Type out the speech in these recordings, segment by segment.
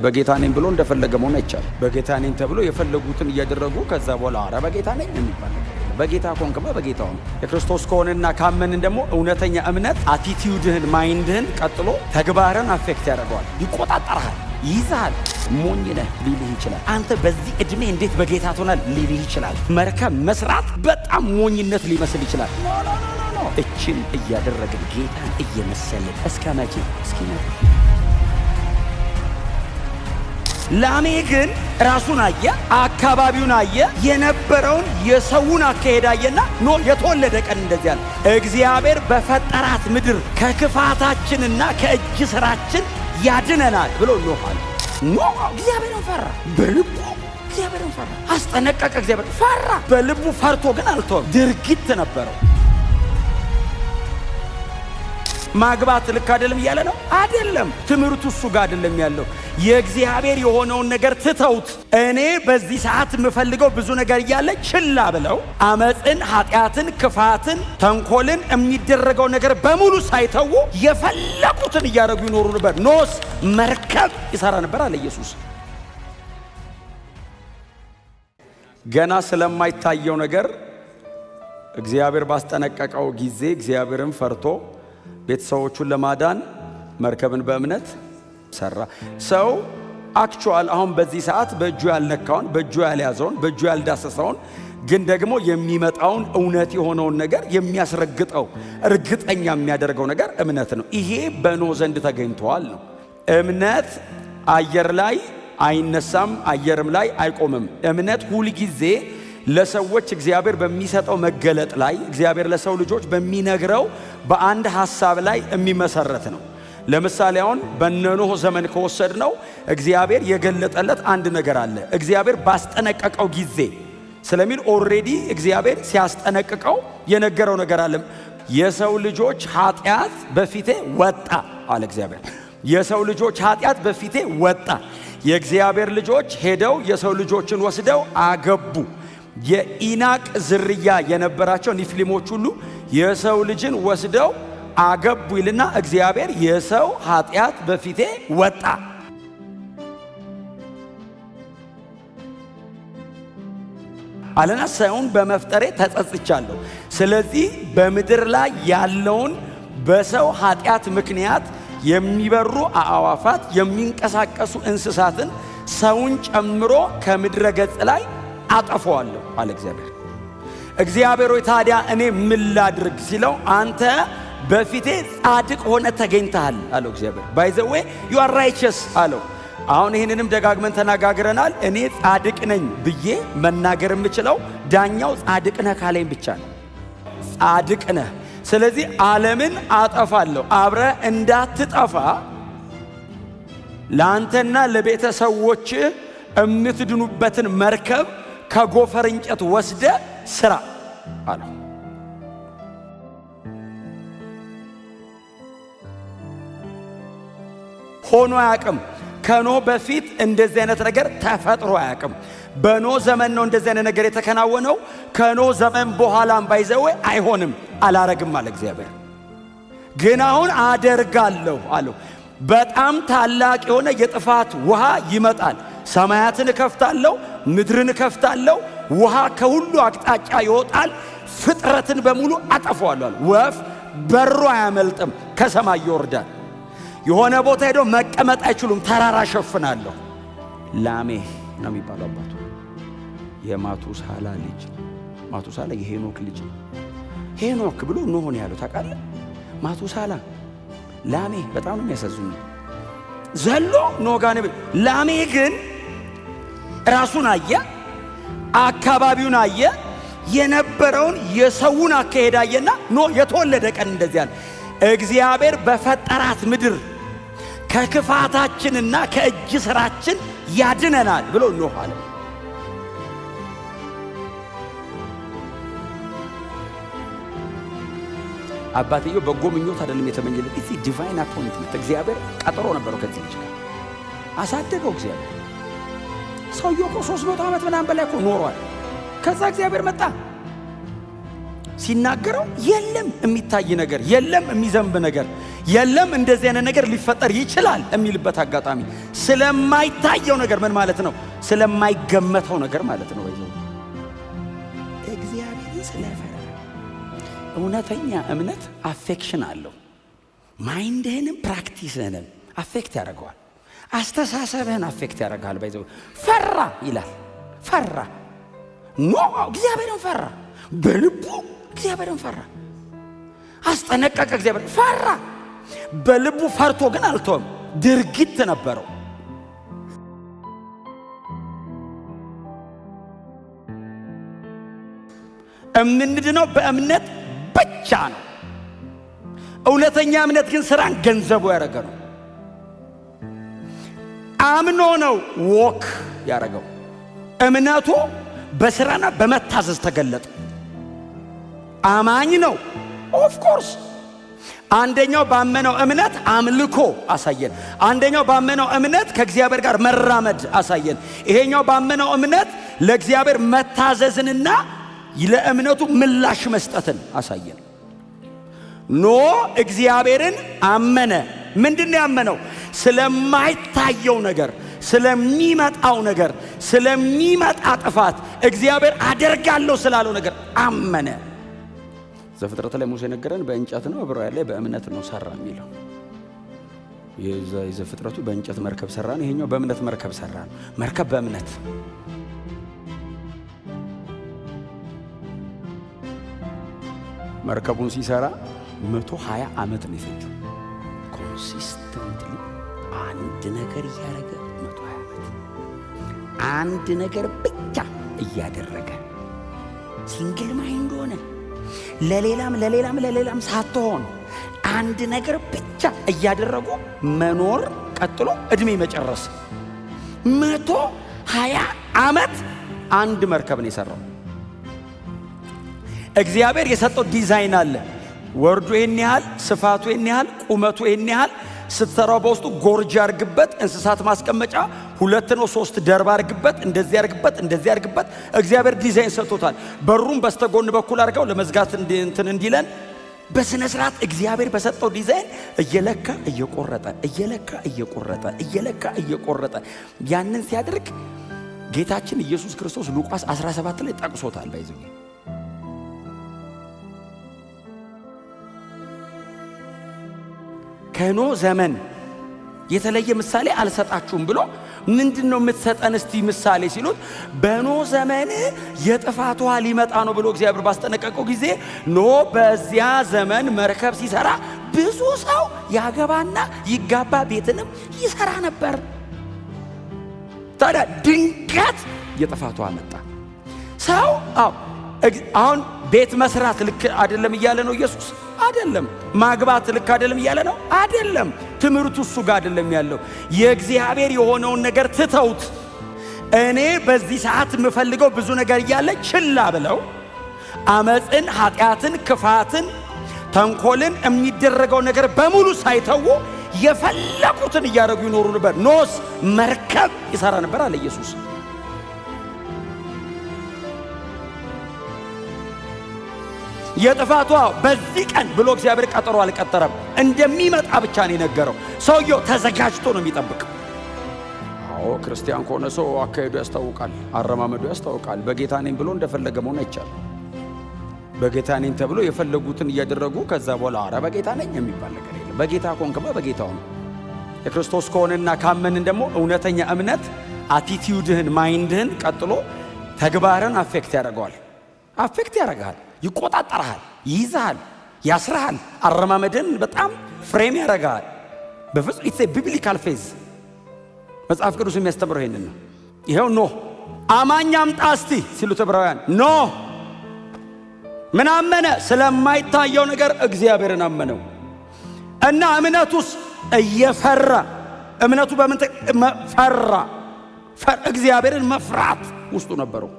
በጌታ ነኝ ብሎ እንደፈለገ መሆን አይቻልም። በጌታ ነኝ ተብሎ የፈለጉትን እያደረጉ ከዛ በኋላ አረ በጌታ ነኝ የሚባል በጌታ ኮንክማ በጌታው ነው። የክርስቶስ ከሆነና ካመንን ደግሞ እውነተኛ እምነት አቲቲዩድህን ማይንድህን ቀጥሎ ተግባርን አፌክት ያደርገዋል፣ ይቆጣጠርሃል፣ ይይዛል። ሞኝ ነህ ሊልህ ይችላል። አንተ በዚህ እድሜ እንዴት በጌታ ትሆናል ሊልህ ይችላል። መርከብ መስራት በጣም ሞኝነት ሊመስል ይችላል። ኖ እችን እያደረግን ጌታን እየመሰልን እስከ መቼ እስኪመጣ ላሜ ግን ራሱን አየ፣ አካባቢውን አየ፣ የነበረውን የሰውን አካሄድ አየና ኖ የተወለደ ቀን እንደዚህ አለ። እግዚአብሔር በፈጠራት ምድር ከክፋታችንና ከእጅ ስራችን ያድነናል ብሎ ኖሃል። ኖ እግዚአብሔርን ፈራ፣ በልቡ እግዚአብሔርን ፈራ፣ አስጠነቀቀ። እግዚአብሔር ፈራ፣ በልቡ ፈርቶ ግን አልተወም። ድርጊት ነበረው። ማግባት ልክ አይደለም እያለ ነው አይደለም። ትምህርቱ እሱ ጋር አይደለም ያለው። የእግዚአብሔር የሆነውን ነገር ትተውት እኔ በዚህ ሰዓት የምፈልገው ብዙ ነገር እያለ ችላ ብለው አመፅን፣ ኃጢአትን፣ ክፋትን፣ ተንኮልን የሚደረገው ነገር በሙሉ ሳይተው የፈለቁትን እያደረጉ ይኖሩ ነበር። ኖስ መርከብ ይሰራ ነበር አለ ኢየሱስ። ገና ስለማይታየው ነገር እግዚአብሔር ባስጠነቀቀው ጊዜ እግዚአብሔርን ፈርቶ ቤተሰቦቹን ለማዳን መርከብን በእምነት ሰራ። ሰው አክቹዋል አሁን በዚህ ሰዓት በእጁ ያልነካውን፣ በእጁ ያልያዘውን፣ በእጁ ያልዳሰሰውን ግን ደግሞ የሚመጣውን እውነት የሆነውን ነገር የሚያስረግጠው እርግጠኛ የሚያደርገው ነገር እምነት ነው። ይሄ በኖህ ዘንድ ተገኝቷል ነው። እምነት አየር ላይ አይነሳም፣ አየርም ላይ አይቆምም። እምነት ሁልጊዜ ለሰዎች እግዚአብሔር በሚሰጠው መገለጥ ላይ እግዚአብሔር ለሰው ልጆች በሚነግረው በአንድ ሐሳብ ላይ የሚመሰረት ነው። ለምሳሌ አሁን በኖህ ዘመን ከወሰድነው እግዚአብሔር የገለጠለት አንድ ነገር አለ። እግዚአብሔር ባስጠነቀቀው ጊዜ ስለሚል ኦልሬዲ እግዚአብሔር ሲያስጠነቅቀው የነገረው ነገር አለ። የሰው ልጆች ኃጢአት በፊቴ ወጣ አለ እግዚአብሔር። የሰው ልጆች ኃጢአት በፊቴ ወጣ። የእግዚአብሔር ልጆች ሄደው የሰው ልጆችን ወስደው አገቡ። የኢናቅ ዝርያ የነበራቸው ኒፍሊሞች ሁሉ የሰው ልጅን ወስደው አገቡ ይልና እግዚአብሔር የሰው ኃጢአት በፊቴ ወጣ አለና ሰውን በመፍጠሬ ተጸጽቻለሁ። ስለዚህ በምድር ላይ ያለውን በሰው ኃጢአት ምክንያት የሚበሩ አዕዋፋት፣ የሚንቀሳቀሱ እንስሳትን ሰውን ጨምሮ ከምድረ ገጽ ላይ አጠፋዋለሁ አለ እግዚአብሔር። እግዚአብሔር ሆይ ታዲያ እኔ ምን ላድርግ ሲለው አንተ በፊቴ ጻድቅ ሆነ ተገኝተሃል አለው እግዚአብሔር። ባይ ዘ ዌይ ዩ አር ራይቸስ አለው። አሁን ይህንንም ደጋግመን ተነጋግረናል። እኔ ጻድቅ ነኝ ብዬ መናገር የምችለው ዳኛው ጻድቅ ነህ ካለኝ ብቻ ነው። ጻድቅ ነህ፣ ስለዚህ ዓለምን አጠፋለሁ። አብረህ እንዳትጠፋ ለአንተና ለቤተሰቦች የምትድኑበትን መርከብ ከጎፈር እንጨት ወስደ ስራ አለው። ሆኖ አያውቅም። ከኖህ በፊት እንደዚህ አይነት ነገር ተፈጥሮ አያውቅም። በኖህ ዘመን ነው እንደዚህ አይነት ነገር የተከናወነው። ከኖህ ዘመን በኋላም ባይዘው አይሆንም፣ አላረግም አለ እግዚአብሔር። ግን አሁን አደርጋለሁ አለው። በጣም ታላቅ የሆነ የጥፋት ውሃ ይመጣል። ሰማያትን እከፍታለሁ፣ ምድርን እከፍታለሁ፣ ውሃ ከሁሉ አቅጣጫ ይወጣል፣ ፍጥረትን በሙሉ አጠፋዋለሁ። ወፍ በሮ አያመልጥም፣ ከሰማይ ይወርዳል። የሆነ ቦታ ሄዶ መቀመጥ አይችሉም፣ ተራራ ሸፍናለሁ። ላሜህ ነው የሚባለው አባቱ። የማቱሳላ ልጅ፣ ማቱሳላ የሄኖክ ልጅ። ሄኖክ ብሎ ኖህ ነው ያለው ታውቃለህ። ማቱሳላ ላሜህ በጣም ነው የሚያሳዝኑ። ዘሎ ኖህ ጋር ነው። ላሜህ ግን ራሱን አየ፣ አካባቢውን አየ፣ የነበረውን የሰውን አካሄድ አየና ኖህ የተወለደ ቀን እንደዚህ አለ። እግዚአብሔር በፈጠራት ምድር ከክፋታችንና ከእጅ ስራችን ያድነናል ብሎ ኖህ አለ። አባትየው በጎ ምኞት አይደለም የተመኘለት፣ እዚህ ዲቫይን አፖይንትመንት እግዚአብሔር ቀጠሮ ነበረው ከዚህ ልጅ ጋር አሳደገው እግዚአብሔር። ሰውየው እኮ 300 ዓመት ምናምን በላይ እኮ ኖሯል። ከዛ እግዚአብሔር መጣ ሲናገረው የለም የሚታይ ነገር የለም፣ የሚዘንብ ነገር የለም፣ እንደዚህ አይነት ነገር ሊፈጠር ይችላል የሚልበት አጋጣሚ ስለማይታየው ነገር ምን ማለት ነው? ስለማይገመተው ነገር ማለት ነው። ወይዘው እግዚአብሔርን ስለፈራ። እውነተኛ እምነት አፌክሽን አለው። ማይንድህንም ፕራክቲስህንም አፌክት ያደርገዋል። አስተሳሰብህን አፌክት ያደርጋል። ወይዘው ፈራ ይላል። ፈራ ኖ እግዚአብሔርን ፈራ። በልቡ እግዚአብሔርን ፈራ። አስጠነቀቀ። እግዚአብሔር ፈራ። በልቡ ፈርቶ ግን አልተወም። ድርጊት ነበረው። እምንድነው? በእምነት ብቻ ነው። እውነተኛ እምነት ግን ስራን ገንዘቡ ያደረገ ነው። አምኖ ነው ወክ ያደረገው። እምነቱ በስራና በመታዘዝ ተገለጠ። አማኝ ነው። ኦፍ ኮርስ አንደኛው ባመነው እምነት አምልኮ አሳየን። አንደኛው ባመነው እምነት ከእግዚአብሔር ጋር መራመድ አሳየን። ይሄኛው ባመነው እምነት ለእግዚአብሔር መታዘዝንና ለእምነቱ ምላሽ መስጠትን አሳየን። ኖ እግዚአብሔርን አመነ። ምንድነው ያመነው? ስለማይታየው ነገር፣ ስለሚመጣው ነገር፣ ስለሚመጣ ጥፋት እግዚአብሔር አደርጋለሁ ስላለው ነገር አመነ። ዘፍጥረት ላይ ሙሴ ነገረን በእንጨት ነው፣ ዕብራውያን ላይ በእምነት ነው ሰራ የሚለው። የዘፍጥረቱ በእንጨት መርከብ ሰራ ነው፣ ይሄኛው በእምነት መርከብ ሰራ ነው። መርከብ በእምነት መርከቡን ሲሰራ 120 ዓመት ነው የፈጀው። ኮንሲስተንትሊ አንድ ነገር እያደረገ 120 ዓመት አንድ ነገር ብቻ እያደረገ ሲንግል ማይንድ ሆነ። ለሌላም ሳትሆን አንድ ነገር ብቻ እያደረጉ መኖር፣ ቀጥሎ እድሜ መጨረስ። 120 ዓመት አንድ መርከብ ነው የሰራው። እግዚአብሔር የሰጠው ዲዛይን አለ። ወርዱ ይሄን ያህል፣ ስፋቱ ይሄን ያህል፣ ቁመቱ ይሄን ያህል ስትሰራው በውስጡ ጎርጅ አርግበት፣ እንስሳት ማስቀመጫ 2 ነው 3 ደርባ አርግበት፣ እንደዚህ አርግበት፣ እንደዚህ አርግበት። እግዚአብሔር ዲዛይን ሰጥቶታል። በሩም በስተጎን በኩል አርገው ለመዝጋት እንትን እንዲለን በስነ ስርዓት እግዚአብሔር በሰጠው ዲዛይን እየለካ እየቆረጠ እየለካ እየቆረጠ እየለካ እየቆረጠ ያንን ሲያደርግ ጌታችን ኢየሱስ ክርስቶስ ሉቃስ 17 ላይ ጠቅሶታል። ባይዘው ከኖ ዘመን የተለየ ምሳሌ አልሰጣችሁም ብሎ ምንድነው የምትሰጠን እስቲ ምሳሌ ሲሉት በኖ ዘመን የጥፋት ውሃ ሊመጣ ነው ብሎ እግዚአብሔር ባስጠነቀቀው ጊዜ ኖ በዚያ ዘመን መርከብ ሲሰራ ብዙ ሰው ያገባና ይጋባ ቤትንም ይሰራ ነበር። ታዲያ ድንገት የጥፋት ውሃ መጣ። ሰው አሁን ቤት መስራት ልክ አይደለም እያለ ነው ኢየሱስ? አይደለም። ማግባት ልክ አይደለም እያለ ነው? አይደለም። ትምህርቱ እሱ ጋር አይደለም ያለው። የእግዚአብሔር የሆነውን ነገር ትተውት እኔ በዚህ ሰዓት የምፈልገው ብዙ ነገር እያለ ችላ ብለው አመፅን፣ ኃጢአትን፣ ክፋትን፣ ተንኮልን የሚደረገው ነገር በሙሉ ሳይተው የፈለጉትን እያደረጉ ይኖሩ ነበር። ኖስ መርከብ ይሰራ ነበር አለ ኢየሱስ። የጥፋቷ በዚህ ቀን ብሎ እግዚአብሔር ቀጠሮ አልቀጠረም። እንደሚመጣ ብቻ ነው የነገረው። ሰውየው ተዘጋጅቶ ነው የሚጠብቀው። አዎ ክርስቲያን ከሆነ ሰው አካሄዱ ያስታውቃል፣ አረማመዱ ያስታውቃል። በጌታ ነኝ ብሎ እንደፈለገ መሆን አይቻልም። በጌታ ነኝ ተብሎ የፈለጉትን እያደረጉ ከዛ በኋላ አረ በጌታ ነኝ የሚባል ነገር የለም። በጌታ ኮንክማ በጌታው ነው። የክርስቶስ ከሆነና ካመንን ደግሞ እውነተኛ እምነት አቲቲዩድህን፣ ማይንድህን ቀጥሎ ተግባርን አፌክት ያደርገዋል። አፌክት ያደርጋል፣ ይቆጣጠራል፣ ይይዛል፣ ያስራል። አረማመድን በጣም ፍሬም ያደርጋል። በፍጹም ኢትስ ቢብሊካል ፌዝ መጽሐፍ ቅዱስ የሚያስተምረው ይሄንን ነው። ይሄው ኖህ አማኝ አምጣ እስቲ ሲሉት ዕብራውያን ኖህ ምን አመነ? ስለማይታየው ነገር እግዚአብሔርን አመነው እና እምነቱስ እየፈራ እምነቱ በምን ፈራ? እግዚአብሔርን መፍራት ውስጡ ነበረው።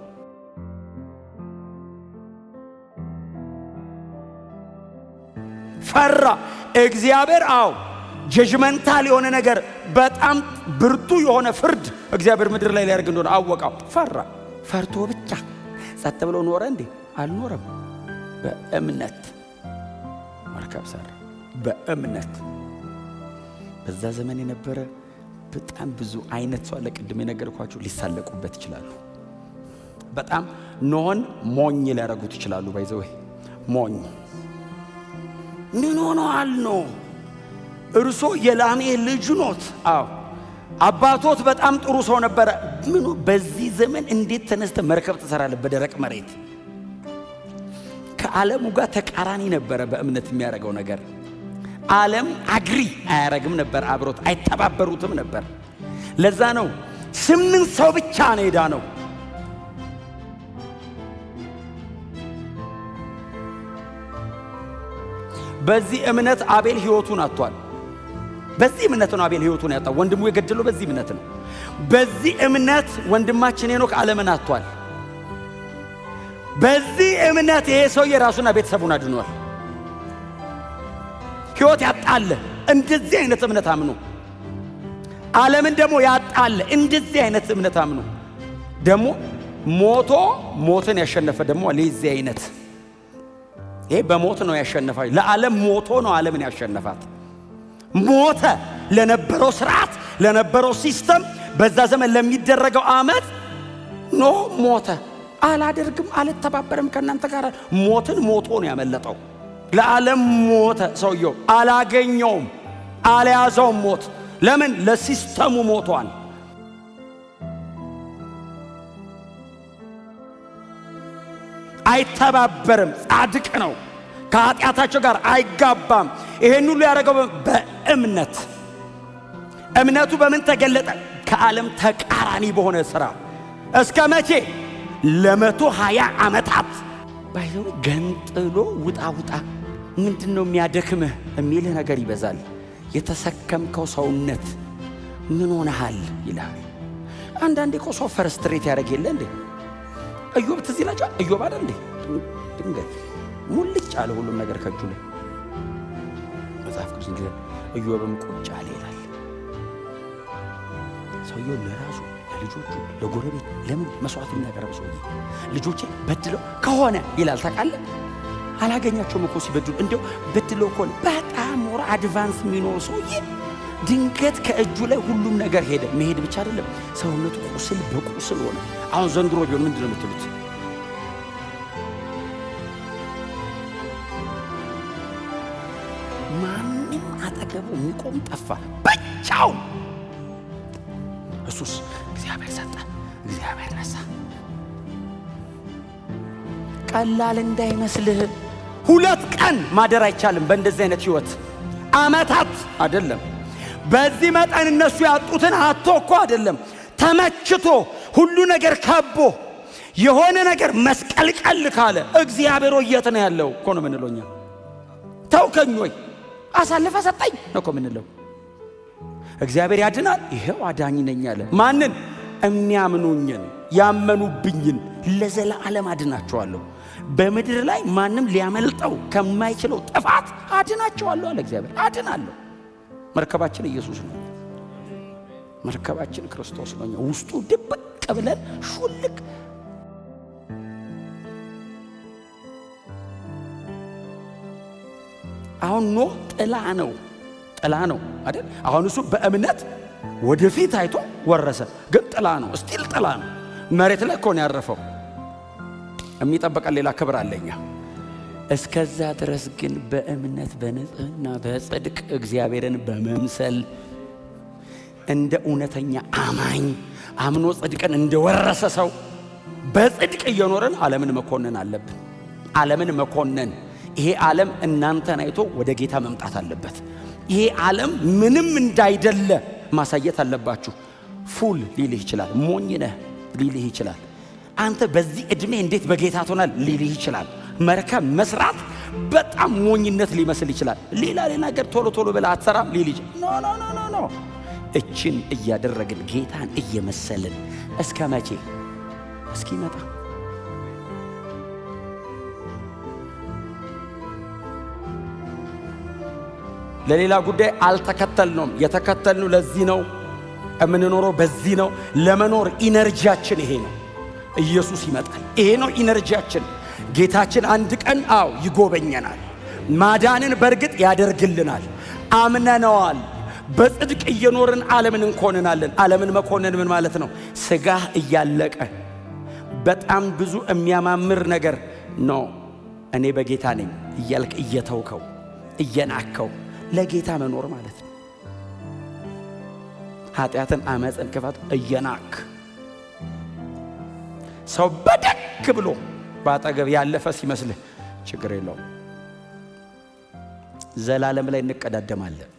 ፈራ እግዚአብሔር። አዎ ጀጅመንታል የሆነ ነገር በጣም ብርቱ የሆነ ፍርድ እግዚአብሔር ምድር ላይ ሊያደርግ እንደሆነ አወቀው። ፈራ። ፈርቶ ብቻ ጸጥ ብሎ ኖረ እንዴ? አልኖረም። በእምነት መርከብ ሰራ። በእምነት በዛ ዘመን የነበረ በጣም ብዙ አይነት ሰው አለ። ቅድም የነገርኳችሁ ሊሳለቁበት ይችላሉ። በጣም ኖህን ሞኝ ሊያረጉት ይችላሉ። ባይዘው ሞኝ ምን ሆነዋል ነው እርሶ የላሜህ ልጅ ኖት። አዎ አባቶት በጣም ጥሩ ሰው ነበረ። ምኑ በዚህ ዘመን እንዴት ተነስተ መርከብ ትሰራለህ በደረቅ መሬት? ከዓለሙ ጋር ተቃራኒ ነበረ በእምነት የሚያደርገው ነገር። ዓለም አግሪ አያረግም ነበር፣ አብሮት አይተባበሩትም ነበር። ለዛ ነው 8 ሰው ብቻ ነው የዳነው። በዚህ እምነት አቤል ሕይወቱን አጥቷል። በዚህ እምነት ነው አቤል ሕይወቱን ያጣው። ወንድሙ የገደለው በዚህ እምነት ነው። በዚህ እምነት ወንድማችን ሄኖክ ዓለምን አጥቷል። በዚህ እምነት ይሄ ሰው የራሱና ቤተሰቡን አድኗል። ሕይወት ያጣለ እንደዚህ አይነት እምነት አምኑ። ዓለምን ደግሞ ያጣለ እንደዚህ አይነት እምነት አምኑ። ደግሞ ሞቶ ሞትን ያሸነፈ ደግሞ ለዚህ አይነት ይሄ በሞት ነው ያሸነፈው። ለዓለም ሞቶ ነው ዓለምን ያሸነፋት። ሞተ ለነበረው ስርዓት፣ ለነበረው ሲስተም፣ በዛ ዘመን ለሚደረገው አመት ሞተ። አላደርግም፣ አልተባበርም ከእናንተ ጋር። ሞትን ሞቶ ነው ያመለጠው። ለዓለም ሞተ። ሰውየው አላገኘውም፣ አልያዘውም ሞት። ለምን? ለሲስተሙ ሞቷል። አይተባበርም፣ ጻድቅ ነው፣ ከኃጢአታቸው ጋር አይጋባም። ይሄን ሁሉ ያደረገው በእምነት። እምነቱ በምን ተገለጠ? ከዓለም ተቃራኒ በሆነ ሥራ። እስከ መቼ? ለ120 ዓመታት። ባይዘው ገንጥሎ ውጣ ውጣ ምንድነው የሚያደክምህ የሚልህ ነገር ይበዛል። የተሰከምከው ሰውነት ምን ሆነሃል ይላል። አንዳንዴ እኮ ሰው ፈርስትሬት ያደርግ የለ እንዴ? ኢዮብ ትዝ ይላችኋል? ኢዮብ አይደል እንዴ? ድንገት ሙልጭ አለ ሁሉም ነገር ከእጁ ላይ። መጽሐፍ ቅዱስ እንጂ ኢዮብም ቁጭ አለ ይላል። ሰውየው ለራሱ ለልጆቹ፣ ለጎረቤት ለምን መስዋዕት የሚያቀርብ ሰውዬ ልጆቼ በድለው ከሆነ ይላል። ታውቃለህ? አላገኛቸውም እኮ ሲበድሉ። እንደው በድለው ከሆነ በጣም ሞር አድቫንስ የሚኖር ሰውዬ ድንገት ከእጁ ላይ ሁሉም ነገር ሄደ። መሄድ ብቻ አይደለም፣ ሰውነቱ ቁስል በቁስል ሆነ። አሁን ዘንድሮ ቢሆን ምንድን ነው የምትሉት? ማንም አጠገቡ የሚቆም ጠፋ፣ ብቻው። እሱስ እግዚአብሔር ሰጠ፣ እግዚአብሔር ነሳ። ቀላል እንዳይመስልህ 2 ቀን ማደር አይቻልም በእንደዚህ አይነት ህይወት። አመታት አይደለም። በዚህ መጠን እነሱ ያጡትን አጥቶ እኮ አይደለም፣ ተመችቶ ሁሉ ነገር ከቦ የሆነ ነገር መስቀልቀል ካለ እግዚአብሔር የት ነው ያለው እኮ ነው የምንለው እኛ። ተውከኝ ወይ አሳልፈ ሰጠኝ ነው እኮ የምንለው። እግዚአብሔር ያድናል፣ ይሄው አዳኝ ነኝ አለ። ማንን? የሚያምኑኝን ያመኑብኝን ለዘላለም አድናቸዋለሁ። በምድር ላይ ማንም ሊያመልጠው ከማይችለው ጥፋት አድናቸዋለሁ አለ እግዚአብሔር። አድናለሁ። መርከባችን ኢየሱስ ነው። መርከባችን ክርስቶስ ነው። ውስጡ ድብቅ ብለን ሹልክ አሁን ኖህ ጥላ ነው አይደል? አሁን እሱ በእምነት ወደፊት አይቶ ወረሰ፣ ግን ጥላ ነው፣ ስቲል ጥላ ነው። መሬት ላይ እኮ ነው ያረፈው። የሚጠበቀን ሌላ ክብር አለኛ። እስከዛ ድረስ ግን በእምነት በንጽህና በጽድቅ እግዚአብሔርን በመምሰል እንደ እውነተኛ አማኝ አምኖ ጽድቅን እንደወረሰ ሰው በጽድቅ እየኖርን ዓለምን መኮነን አለብን። ዓለምን መኮነን። ይሄ ዓለም እናንተን አይቶ ወደ ጌታ መምጣት አለበት። ይሄ ዓለም ምንም እንዳይደለ ማሳየት አለባችሁ። ፉል ሊልህ ይችላል። ሞኝ ነህ ሊልህ ይችላል። አንተ በዚህ ዕድሜ እንዴት በጌታ ትሆናል ሊልህ ይችላል። መርከብ መስራት በጣም ሞኝነት ሊመስል ይችላል። ሌላ ነገር ቶሎ ብለህ አትሰራም ሊልህ ይችላል። ኖ እችን እያደረግን ጌታን እየመሰልን እስከ መቼ? እስኪመጣ ለሌላ ጉዳይ አልተከተልነውም። የተከተልነው ለዚህ ነው። የምንኖረው በዚህ ነው። ለመኖር ኢነርጂያችን ይሄ ነው። ኢየሱስ ይመጣል። ይሄ ነው ኢነርጂያችን። ጌታችን አንድ ቀን ይጎበኘናል። ማዳንን በእርግጥ ያደርግልናል። አምነነዋል። በጽድቅ እየኖርን ዓለምን እንኮንናለን። ዓለምን መኮንን ምን ማለት ነው? ሥጋህ እያለቀ በጣም ብዙ የሚያማምር ነገር ነው እኔ በጌታ ነኝ እያልክ እየተውከው እየናከው ለጌታ መኖር ማለት ነው። ኃጢአትን፣ አመፅን፣ ክፋት እየናክ ሰው በደክ ብሎ ባጠገብ ያለፈ ሲመስልህ ችግር የለውም። ዘላለም ላይ እንቀዳደማለን።